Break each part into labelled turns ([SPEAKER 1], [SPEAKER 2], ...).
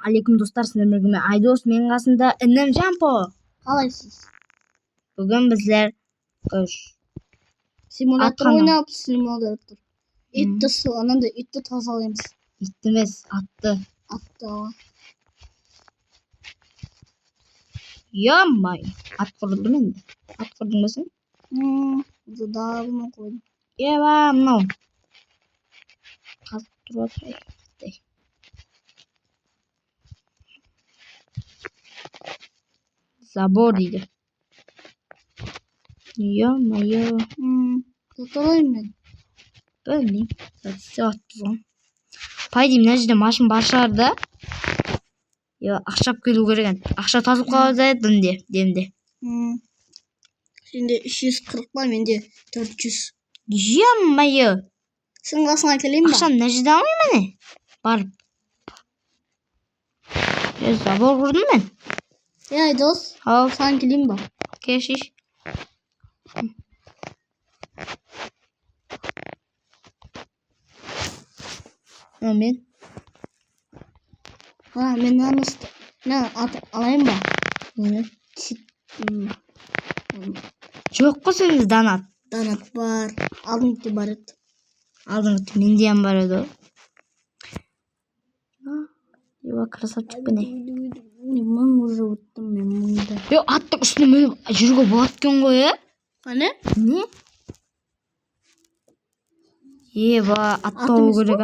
[SPEAKER 1] алейкум достар, сіздермен бірге Айдос, менің қасымда інім Жампо.
[SPEAKER 2] Қалайсыз?
[SPEAKER 1] Бүгін біздер
[SPEAKER 2] Симулятор ойнап, симулятор. Итті анандай итті тазалаймыз.
[SPEAKER 1] Итті емес, атты. Ямай, ат құрдым енді. Ат құрдым бесің?
[SPEAKER 2] Дағыны қойдым.
[SPEAKER 1] Еба, мынау. Қазып тұрып отырайық. Забор дейді. Ё-моё.
[SPEAKER 2] Құтырайым мен.
[SPEAKER 1] Білмеймін. Все атпыз ғой. Пайдей, мына жерде машин бар шығар да. Ақшап келу керек. Ақша тазып қалады демде.
[SPEAKER 2] Сенде 340 ба, менде 400.
[SPEAKER 1] Ё-моё.
[SPEAKER 2] Сен қасыңа келейін ба?
[SPEAKER 1] Ақша мына жерде алмай міне. Барып. Забор құрдым мен.
[SPEAKER 2] Айдос,
[SPEAKER 1] Ал,
[SPEAKER 2] саған келейін ба?
[SPEAKER 1] кешиш. Мен
[SPEAKER 2] алайын ба?
[SPEAKER 1] Жоқ қой сенде донат.
[SPEAKER 2] Донат бар. Алдыңғыда бар еді.
[SPEAKER 1] Алдыңғыда менде бар еді. Ева, красавчик біне.
[SPEAKER 2] Мың уже өттім мен мыңда.
[SPEAKER 1] Аттың үстіне мініп жүруге болады екен ғой,
[SPEAKER 2] Қане?
[SPEAKER 1] Не? Ева, аттау керек.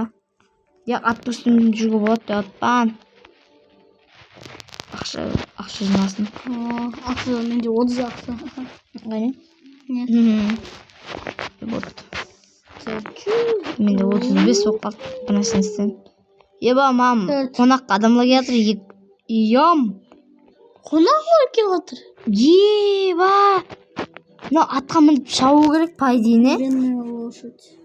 [SPEAKER 1] Аттың үстіне мініп жүруге болады деп атпан. Ақша жинасын.
[SPEAKER 2] Ақша, менде 30 ақша.
[SPEAKER 1] Қане?
[SPEAKER 2] Не?
[SPEAKER 1] Вот. Менде 35 болып қалды. Бір нәрсені істен. Еба, мам, қонақ адамлар келатыр.
[SPEAKER 2] Қонақ келіп жатыр.
[SPEAKER 1] Еба! Мынау атқа мініп шабу керек, по идее, не?
[SPEAKER 2] Бедная лошадь.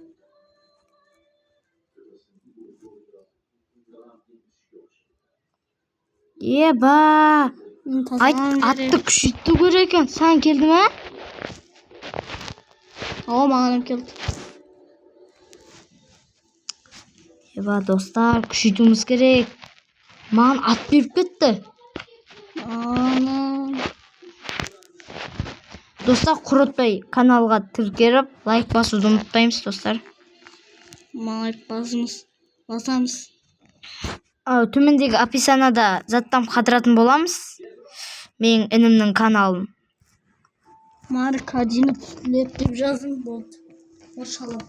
[SPEAKER 1] Еба! Атты күшейту керек екен. Саған келді ме?
[SPEAKER 2] Маған келді.
[SPEAKER 1] Еба, достар, күшейтуіміз керек. Маған ат беріп кетті. Достар, құрытпай каналға тіркеліп, лайк басуды ұмытпаймыз, достар.
[SPEAKER 2] Лайк басамыз.
[SPEAKER 1] Төмендегі описанияда заттан қалдыратын боламыз. Менің інімнің каналын.
[SPEAKER 2] Марка Динов леп деп жаздым, болды. Оршалап.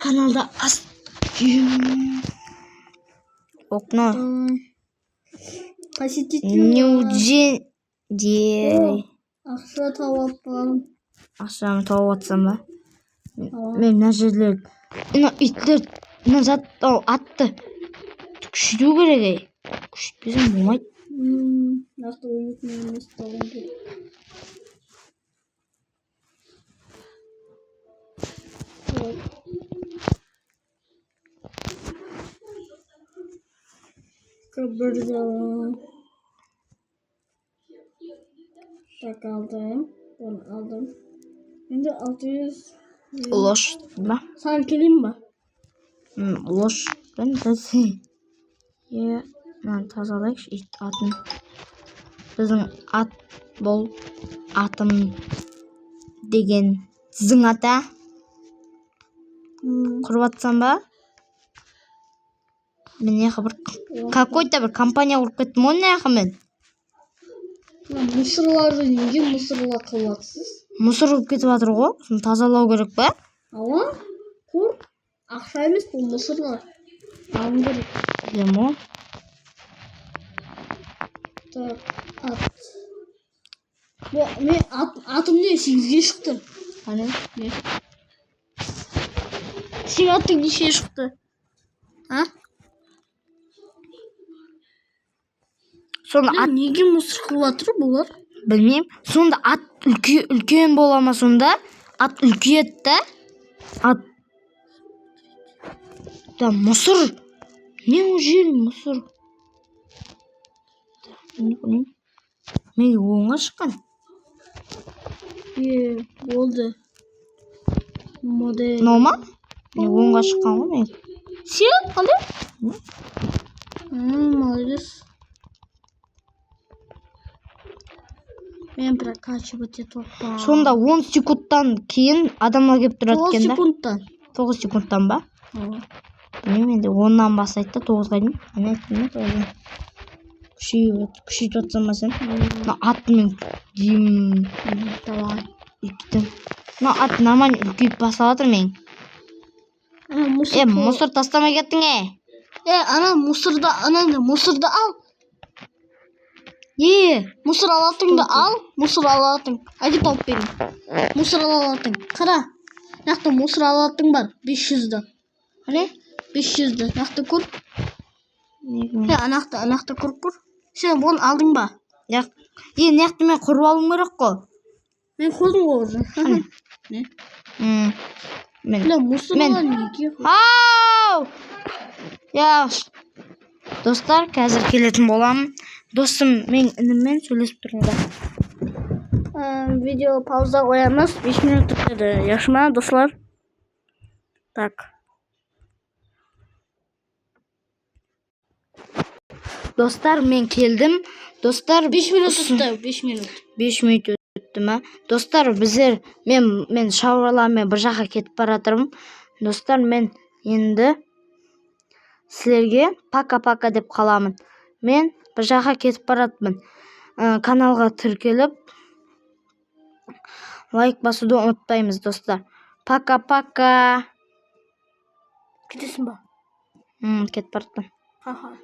[SPEAKER 1] Каналда окно.
[SPEAKER 2] Посетитель.
[SPEAKER 1] Ақша
[SPEAKER 2] тауып алып.
[SPEAKER 1] Ақшаны тауып атсам ба? Мен мына жерлер, иттер, мына заттау атты күшейту керек. Күшейтпесем болмайды.
[SPEAKER 2] Нақты ойып емес талым керек. Көбірді. Так, алдым. Енді 600.
[SPEAKER 1] Лош, ба?
[SPEAKER 2] Саған келейін ба?
[SPEAKER 1] Лош, ben de мен тазалайықшы ит атын. Біздің ат бол, атым деген сіздің ата. Құрып атсам ба? Мен какой-то бір компания құрып кеттім ғой неғі мен.
[SPEAKER 2] Мұсырларды неге мұсырлар қылатсыз?
[SPEAKER 1] Мұсыр болып кетіп жатыр ғой, соны тазалау керек па?
[SPEAKER 2] Құр ақша емес бұл мұсырлар. Алым керек.
[SPEAKER 1] Демо.
[SPEAKER 2] Так, атым не 8-ге шықты.
[SPEAKER 1] Қане?
[SPEAKER 2] Не? Сен атың неше шықты?
[SPEAKER 1] Сонда
[SPEAKER 2] неге мұсыр қылып жатыр бұлар?
[SPEAKER 1] Білмеймін. Сонда ат үлкен бола ма сонда? Ат үлкейеді. Ат. Да, мұсыр. Не о жер мұсыр? Мен оңға шыққан.
[SPEAKER 2] Болды. Модель.
[SPEAKER 1] Норма? Мен оңға шыққан ғой мен.
[SPEAKER 2] Сен қандай? Молодец. Мен прокачивать етіп отпа.
[SPEAKER 1] Сонда 10 секундтан кейін адамға келіп тұрады
[SPEAKER 2] 9
[SPEAKER 1] екен да?
[SPEAKER 2] секундтан.
[SPEAKER 1] 9 секундтан ба? Білмеймін енді 10-нан бастайды да 9-ға дейін. Мен айттым да 9-дан. Күшейтіп отсам ба сен? Мына атымен деймін.
[SPEAKER 2] Давай.
[SPEAKER 1] Үлкейтем. Мына ат нормально үлкейіп басталатыр мен. Мусор тастамай кеттің
[SPEAKER 2] Ана мусорда ал. Мусор алатыңды ал. Мусор алатың. Әйді тауып берейін. Мусор алатың. Қара. Нақты мусор алатың бар. 500-ді. Әне? 500-ді. Нақты көр. Анақты көр. Сен бұны алдың ба?
[SPEAKER 1] Нақты мен құрып алым керек қой.
[SPEAKER 2] Мен көрдім ғой.
[SPEAKER 1] Не?
[SPEAKER 2] Мен мусор алан неге?
[SPEAKER 1] Ау! Достар, қазір келетін боламын. Достым, мен ініммен сөйлесіп тұрмын да.
[SPEAKER 2] Видео пауза қоямыз. 5 минут өтеді. Яқшы ма, достар? Так.
[SPEAKER 1] Достар, мен келдім. Достар,
[SPEAKER 2] 5 минут өтті.
[SPEAKER 1] 5 минут өтті ма? Достар, біздер мен шаруалармен бір жаққа кетіп баратырмын. Достар, мен енді сілерге пака-пака деп қаламын. Мен бір жаққа кетіп баратырмын. Каналға тіркеліп лайк басуды ұмытпаймыз, достар. Пака-пака.
[SPEAKER 2] Кетесің ба?
[SPEAKER 1] Кетіп бараттым.
[SPEAKER 2] Ха-ха.